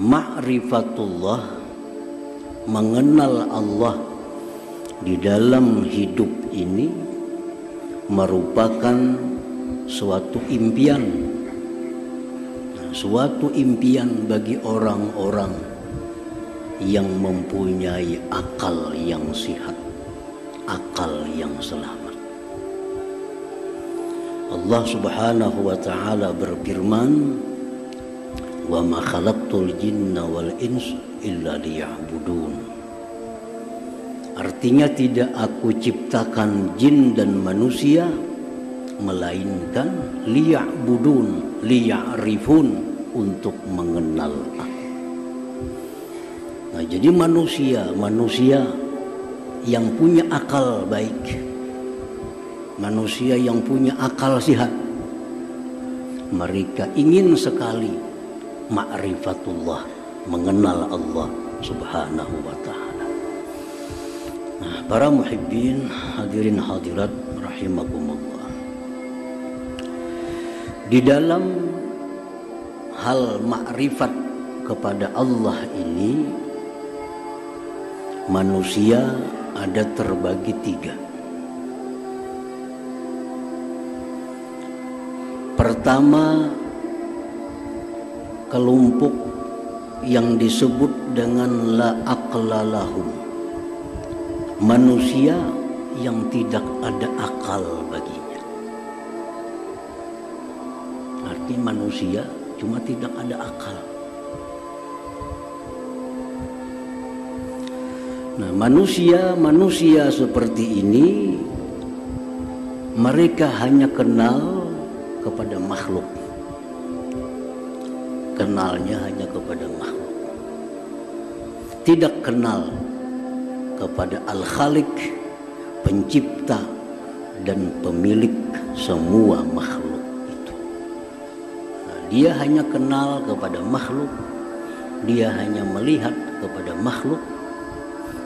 Ma'rifatullah, mengenal Allah di dalam hidup ini merupakan suatu impian, bagi orang-orang yang mempunyai akal yang sehat, akal yang selamat. Allah Subhanahu wa ta'ala berfirman, "Wa ma khalaqtul jinna wal insa illa liya'budun." Artinya tidak aku ciptakan jin dan manusia melainkan liya'budun, liya'rifun, untuk mengenal aku. Nah, jadi manusia yang punya akal baik, manusia yang punya akal sehat, mereka ingin sekali ma'rifatullah, mengenal Allah Subhanahu wa ta'ala. Nah, para muhibbin, hadirin hadirat rahimakumullah, di dalam hal makrifat kepada Allah ini, manusia ada terbagi tiga. Pertama, kelompok yang disebut dengan la aqla lahum, manusia yang tidak ada akal baginya. Artinya manusia cuma tidak ada akal. Nah, manusia seperti ini, mereka hanya kenal kepada makhluk. Kenalnya hanya kepada makhluk. Tidak kenal kepada Al-Khaliq, pencipta dan pemilik semua makhluk itu. Nah, dia hanya kenal kepada makhluk, dia hanya melihat kepada makhluk,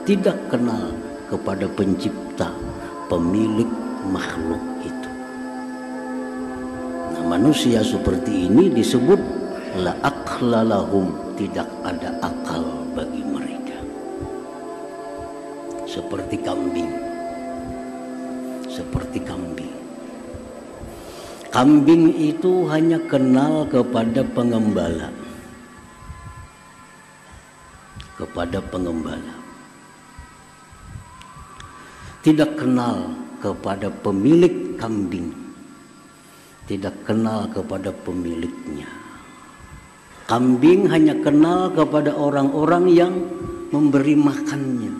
tidak kenal kepada pencipta, pemilik makhluk itu. Nah, manusia seperti ini disebut la aqla lahum, tidak ada akal bagi mereka. Seperti kambing. Kambing itu hanya kenal kepada pengembala. Tidak kenal kepada pemilik kambing, tidak kenal kepada pemiliknya. Kambing hanya kenal kepada orang-orang yang memberi makannya,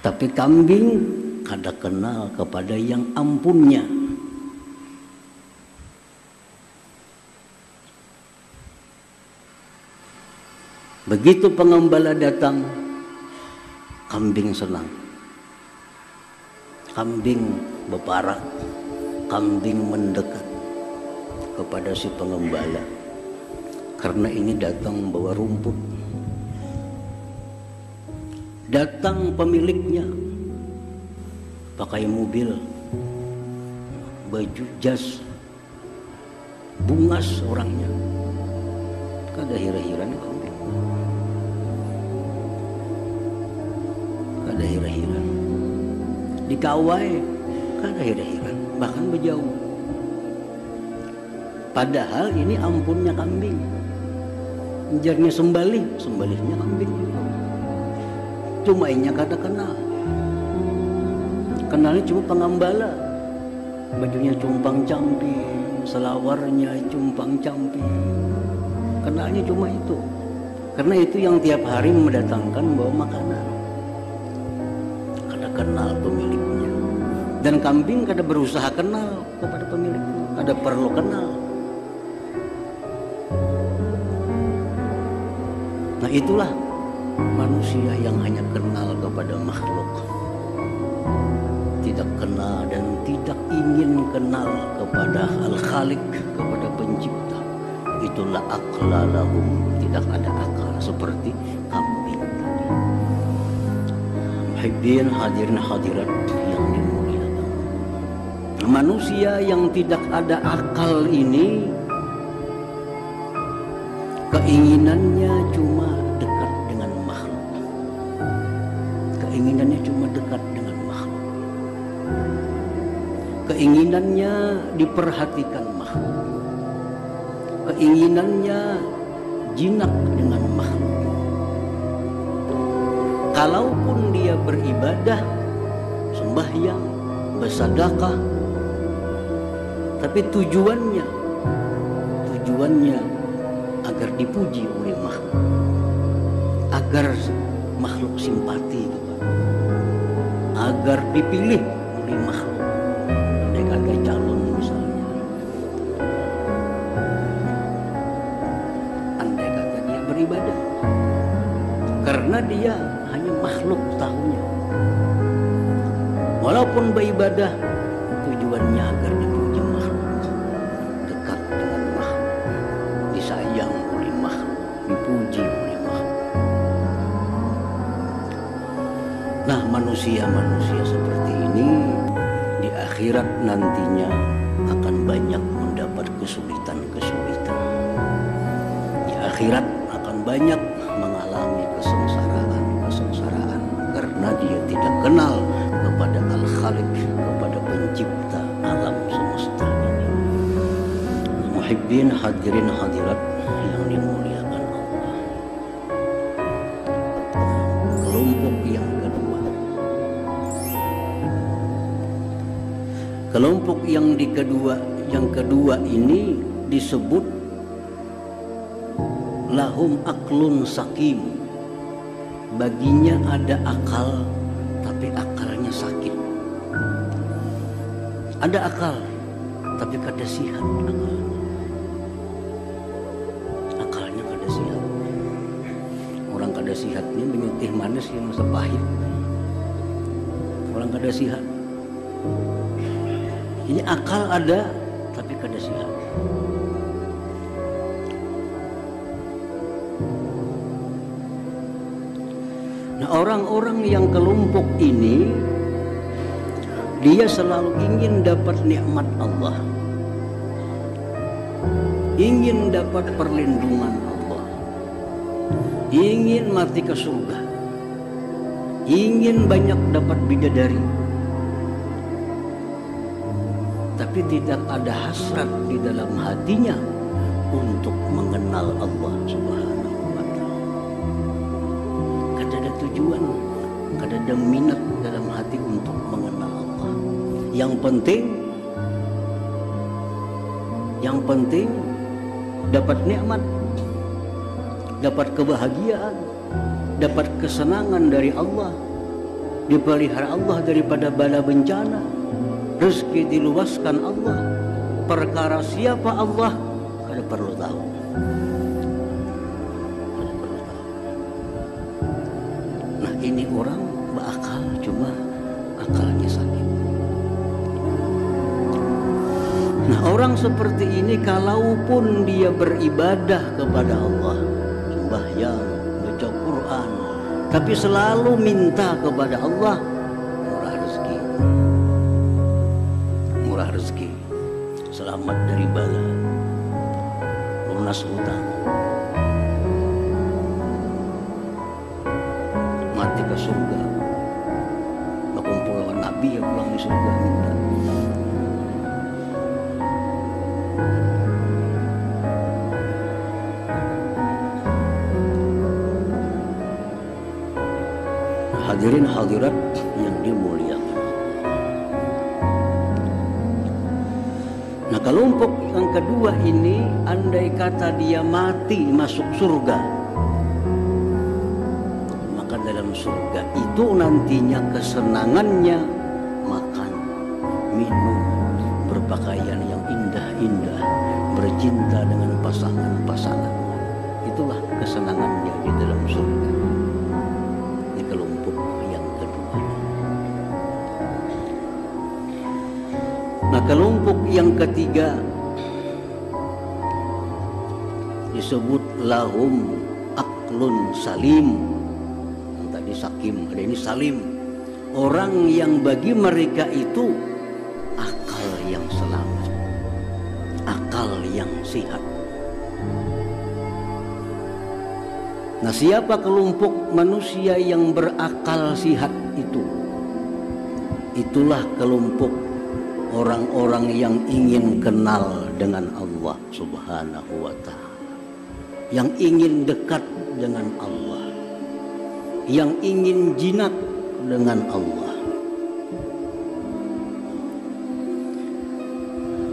tapi kambing kada kenal kepada yang ampunnya. Begitu pengembala datang, kambing senang. Kambing berparak, kambing mendekat kepada si pengembala, karena ini datang bawa rumput. Datang pemiliknya pakai mobil, baju jas, bungas orangnya, kada hira-hiran kambing, kada hira-hiran. Dikawai kada hira-hiran, bahkan berjauh. Padahal ini ampunnya kambing. Jarnya sembalihnya kambing. Cuma inya kada kenal. Kenalnya cuma pengembala. Bajunya cumpang-camping, selawarnya cumpang-camping. Kenalnya cuma itu. Karena itu yang tiap hari mendatangkan bawa makanan. Kada kenal pemiliknya. Dan kambing kada berusaha kenal kepada pemiliknya. Kada perlu kenal. Nah, itulah manusia yang hanya kenal kepada makhluk, tidak kenal dan tidak ingin kenal kepada Al-Khaliq, kepada pencipta. Itulah aqla lahum, tidak ada akal, seperti kambing tadi. Muhibbin, hadirin hadirat yang dimuliakan, manusia yang tidak ada akal ini Keinginannya cuma dekat dengan makhluk. Keinginannya cuma dekat dengan makhluk. Keinginannya diperhatikan makhluk. Keinginannya jinak dengan makhluk. Kalaupun dia beribadah, sembahyang, bersedekah, tapi tujuannya agar dipuji oleh makhluk, agar makhluk simpati, agar dipilih oleh makhluk. Andai kata calon misalnya, andai kata dia beribadah, karena dia hanya makhluk tahunya. Walaupun beribadah, tujuannya agar dipuji makhluk, dekat dengan makhluk, disayang oleh makhluk, dipuji oleh makhluk. Nah, manusia-manusia seperti ini di akhirat nantinya akan banyak mendapat kesulitan-kesulitan. Di akhirat akan banyak mengalami kesengsaraan karena dia tidak kenal kepada Al-Khaliq, kepada pencipta alam semesta ini. Muhibbin hadirin hadirat yang dimuliakan Allah. Kelompok yang kedua. Kelompok yang kedua ini disebut lahum aklun sakim. Baginya ada akal, tapi akalnya sakit. Ada akal, tapi kada sihat akalnya kada sihat. Orang kada sihatnya menyetih manis yang masa pahit. Orang kada sihat. Ini akal ada, tapi kada sihat. Nah, orang-orang yang kelompok ini, dia selalu ingin dapat nikmat Allah, ingin dapat perlindungan Allah, ingin mati ke surga, ingin banyak dapat bidadari, tapi tidak ada hasrat di dalam hatinya untuk mengenal Allah Subhanahu wa Ta'ala. Kada ada tujuan, kada ada minat dalam hati untuk mengenal Allah. Yang penting dapat nikmat, dapat kebahagiaan, dapat kesenangan dari Allah, dipelihara Allah daripada bala bencana, rezeki diluaskan Allah. Perkara siapa Allah kada perlu tahu. Nah, ini orang berakal, cuma akalnya sakit. Nah, orang seperti ini kalaupun dia beribadah kepada Allah, sembahyang, baca Quran, tapi selalu minta kepada Allah murah rezeki, selamat dari bala, lunas hutang, mati ke surga, berkumpul dengan Nabi yang pulang di surga minta. Hadirin hadirat yang dimuliakan. Nah, kelompok yang kedua ini, andai kata dia mati masuk surga, maka dalam surga itu nantinya kesenangannya makan, minum, berpakaian yang indah-indah, bercinta dengan pasangan-pasangannya. Itulah kesenangannya di dalam surga. Ini kelompok yang kedua. Nah, kelompok yang ketiga disebut lahum aklun salim. Yang tadi sakim, ada ini salim. Orang yang bagi mereka itu akal yang selamat, akal yang sehat. Nah, siapa kelompok manusia yang berakal sihat itu? Itulah kelompok orang-orang yang ingin kenal dengan Allah Subhanahu wa Ta'ala, yang ingin dekat dengan Allah, yang ingin jinak dengan Allah.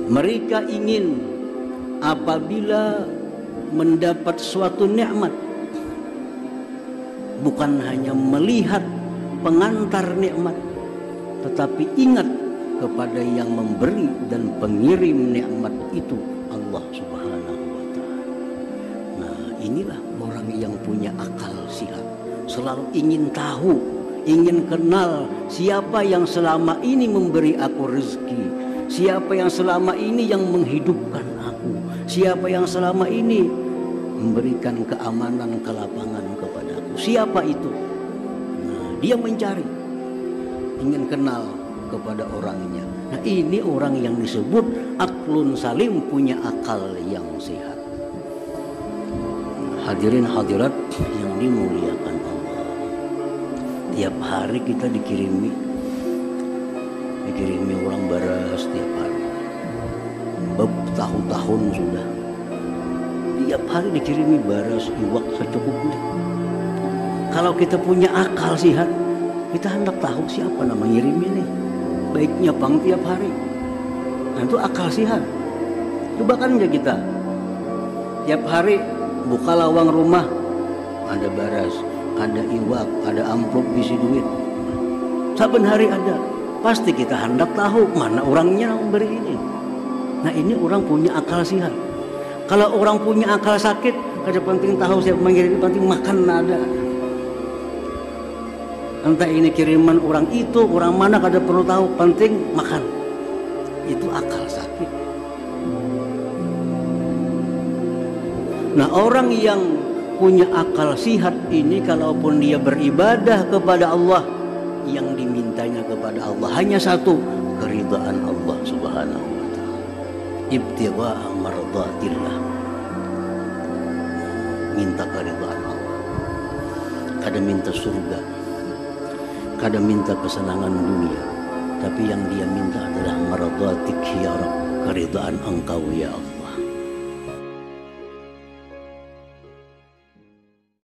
Mereka ingin apabila mendapat suatu nikmat, bukan hanya melihat pengantar nikmat, tetapi ingat kepada yang memberi dan pengirim nikmat itu, Allah Subhanahu wa Ta'ala. Nah, inilah orang yang punya akal sihat, selalu ingin tahu, ingin kenal siapa yang selama ini memberi aku rezeki, siapa yang selama ini yang menghidupkan aku, siapa yang selama ini memberikan keamanan, kelapangan kepadaku, siapa itu. Nah, dia mencari, ingin kenal kepada orangnya. Nah, ini orang yang disebut aklun salim, punya akal yang sehat. Hadirin hadirat yang dimuliakan Allah, tiap hari kita dikirimi orang baras tiap hari. Bertahun-tahun sudah tiap hari dikirimi baras, iwak secukupnya. Kalau kita punya akal sehat, kita hendak tahu siapa nama ngirim ini, baiknya pang tiap hari. Nah, itu akal sehat. Coba kan aja kita tiap hari buka lawang rumah, ada baras, ada iwak, ada amplop isi duit. Saben hari ada. Pasti kita hendak tahu mana orangnya yang memberi ini. Nah, ini orang punya akal sehat. Kalau orang punya akal sakit, kada penting tahu siapa mengirim, penting makan ada. Entah ini kiriman orang itu, orang mana, kada perlu tahu, penting makan. Itu akal sakit. Nah, orang yang punya akal sihat ini, kalaupun dia beribadah kepada Allah, yang dimintanya kepada Allah hanya satu, keridhaan Allah Subhanahu wa Ta'ala, ibtigha'a mardatillah, minta keridhaan Allah. Kada minta surga, kada minta kesenangan dunia, tapi yang dia minta adalah mardatik ya Rabb, keridhaan Engkau ya Allah.